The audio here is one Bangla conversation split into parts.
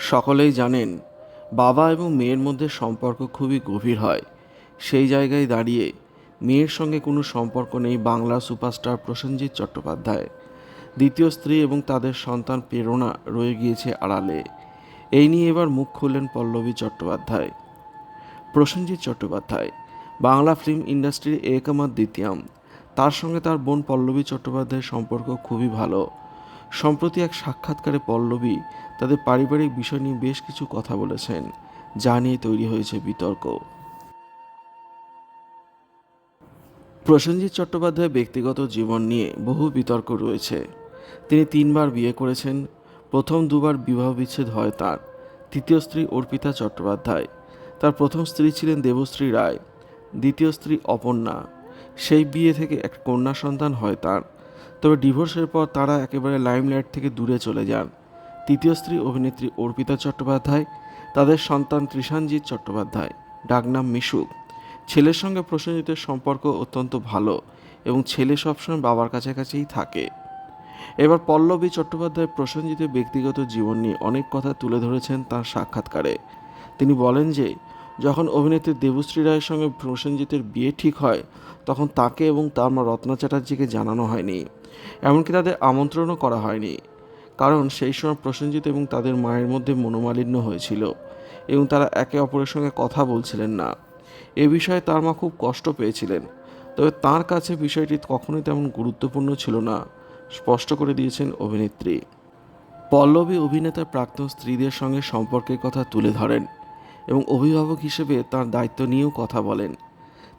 সকলেই জানেন বাবা এবং মেয়ের মধ্যে সম্পর্ক খুবই গভীর হয়। সেই জায়গায় দাঁড়িয়ে মেয়ের সঙ্গে কোনো সম্পর্ক নেই বাংলার সুপারস্টার প্রসেনজিৎ চট্টোপাধ্যায়। দ্বিতীয় স্ত্রী এবং তাদের সন্তান প্রেরণা রয়ে গিয়েছে আড়ালে। এই নিয়ে এবার মুখ খুললেন পল্লবী চট্টোপাধ্যায়। প্রসেনজিৎ চট্টোপাধ্যায় বাংলা ফিল্ম ইন্ডাস্ট্রির একমাত্র দ্বিতীয়াম। তার সঙ্গে তার বোন পল্লবী চট্টোপাধ্যায়ের সম্পর্ক খুবই ভালো। সম্প্রতি এক সাক্ষাৎকারে পল্লবী তাদের পারিবারিক বিষয় নিয়ে বেশ কিছু কথা বলেছেন, যা নিয়ে তৈরি হয়েছে বিতর্ক। প্রসেনজিৎ চট্টোপাধ্যায়ের ব্যক্তিগত জীবন নিয়ে বহু বিতর্ক রয়েছে। তিনি 3বার বিয়ে করেছেন। প্রথম 2বার বিবাহ বিচ্ছেদ হয় তার। তৃতীয় স্ত্রী অর্পিতা চট্টোপাধ্যায়। তার প্রথম স্ত্রী ছিলেন দেবশ্রী রায়, দ্বিতীয় স্ত্রী অপর্ণা। সেই বিয়ে থেকে এক কন্যা সন্তান হয় তার। তবে ডিভোর্সের পর তারা একেবারে লাইমলাইট থেকে দূরে চলে যান। তৃতীয় স্ত্রী অভিনেত্রী অর্পিতা চট্টোপাধ্যায়, তাদের সন্তান তৃষানজিৎ চট্টোপাধ্যায়, ডাকনাম মিশুক। ছেলের সঙ্গে প্রসেনজিতের সম্পর্ক অত্যন্ত ভালো এবং ছেলে সবসময় বাবার কাছাকাছিই থাকে। এবার পল্লবী চট্টোপাধ্যায় প্রসেনজিতের ব্যক্তিগত জীবন নিয়ে অনেক কথা তুলে ধরেছেন তার সাক্ষাৎকারে। তিনি বলেন যে যখন অভিনেত্রী দেবশ্রী রায়ের সঙ্গে প্রসেনজিতের বিয়ে ঠিক হয় তখন তাকে এবং তার মা রত্না চ্যাটার্জিকে জানানো হয়নি, এমনকি তাদের আমন্ত্রণও করা হয়নি। কারণ সেই সময় প্রসেনজিৎ এবং তাদের মায়ের মধ্যে মনোমালিন্য হয়েছিল এবং তারা একে অপরের সঙ্গে কথা বলছিলেন না। এ বিষয়ে তার মা খুব কষ্ট পেয়েছিলেন। তবে তার কাছে বিষয়টি কখনোই তেমন গুরুত্বপূর্ণ ছিল না, স্পষ্ট করে দিয়েছেন অভিনেত্রী। পল্লবী অভিনেতার প্রাক্তন স্ত্রীদের সঙ্গে সম্পর্কের কথা তুলে ধরেন এবং অভিভাবক হিসেবে তার দায়িত্ব নিয়েও কথা বলেন।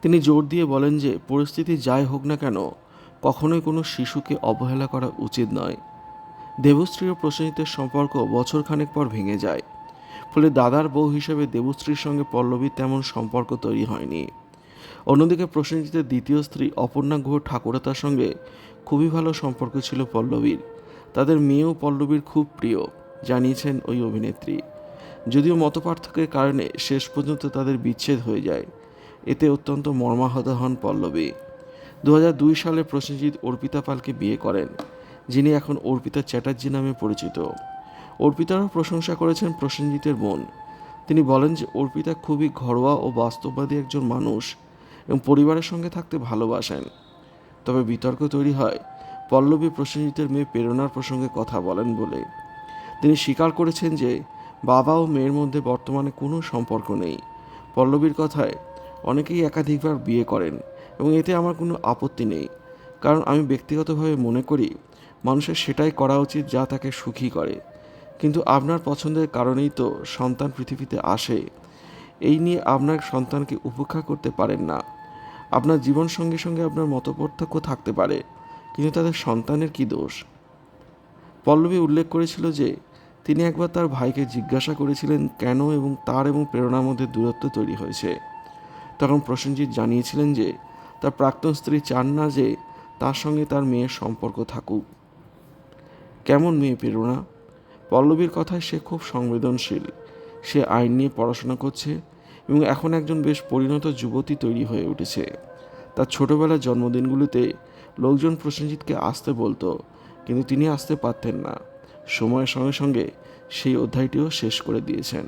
তিনি জোর দিয়ে বলেন যে পরিস্থিতি যাই হোক না কেন কখনোই কোনো শিশুকে অবহেলা করা উচিত নয়। দেবশ্রী ও প্রসেনজিতের সম্পর্ক বছরখানেক পর ভেঙে যায়। ফলে দাদার বউ হিসেবে দেবশ্রীর সঙ্গে পল্লবীর তেমন সম্পর্ক তৈরি হয়নি। অন্যদিকে প্রসেনজিতের দ্বিতীয় স্ত্রী অপর্ণা গুহ ঠাকুরতার সঙ্গে খুবই ভালো সম্পর্ক ছিল পল্লবীর। তাদের মেয়েও পল্লবীর খুব প্রিয়, জানিয়েছেন ওই অভিনেত্রী। যদিও মতপার্থক্যের কারণে শেষ পর্যন্ত তাদের বিচ্ছেদ হয়ে যায়। এতে অত্যন্ত মর্মাহত হন পল্লবী। 2002 সালে প্রসেনজিৎ অর্পিতা পালকে বিয়ে করেন, যিনি এখন অর্পিতা চ্যাটার্জি নামে পরিচিত। অর্পিতারও প্রশংসা করেছেন প্রসেনজিতের বোন। তিনি বলেন যে অর্পিতা খুবই ঘরোয়া ও বাস্তববাদী একজন মানুষ এবং পরিবারের সঙ্গে থাকতে ভালোবাসেন। তবে বিতর্ক তৈরি হয় পল্লবী প্রসেনজিতের মেয়ে প্রেরণার প্রসঙ্গে কথা বলেন বলে। তিনি স্বীকার করেছেন যে বাবা ও মেয়ের মধ্যে বর্তমানে কোনো সম্পর্ক নেই। পল্লবীর কথায়, অনেকেই একাধিকবার বিয়ে করেন এবং এতে আমার কোনো আপত্তি নেই, কারণ আমি ব্যক্তিগতভাবে মনে করি মানুষের সেটাই করা উচিত যা তাকে সুখী করে। কিন্তু আপনার পছন্দের কারণেই তো সন্তান পৃথিবীতে আসে। এই নিয়ে আপনার সন্তানকে উপেক্ষা করতে পারেন না। আপনার জীবন সঙ্গে সঙ্গে আপনার মতপার্থক্য থাকতে পারে, কিন্তু তাদের সন্তানের কী দোষ? পল্লবী উল্লেখ করেছিল যে তিনি একবার তার ভাইকে জিজ্ঞাসা করেছিলেন কেন এবং তার এবং প্রেরণার মধ্যে দূরত্ব তৈরি হয়েছে। তখন প্রসেনজিৎ জানিয়েছিলেন যে তার প্রাক্তন স্ত্রী চান না যে তার সঙ্গে তার মেয়ের সম্পর্ক থাকুক। কেমন মেয়ে প্রেরণা? পল্লবীর কথায় সে খুব সংবেদনশীল। সে আইন নিয়ে পড়াশোনা করছে এবং এখন একজন বেশ পরিণত যুবতী তৈরি হয়ে উঠেছে। তার ছোটবেলার জন্মদিনগুলিতে লোকজন প্রসেনজিৎকে আসতে বলতো, কিন্তু তিনি আসতে পারতেন না। সময়ের সঙ্গে সঙ্গে সেই অধ্যায়টিও শেষ করে দিয়েছেন।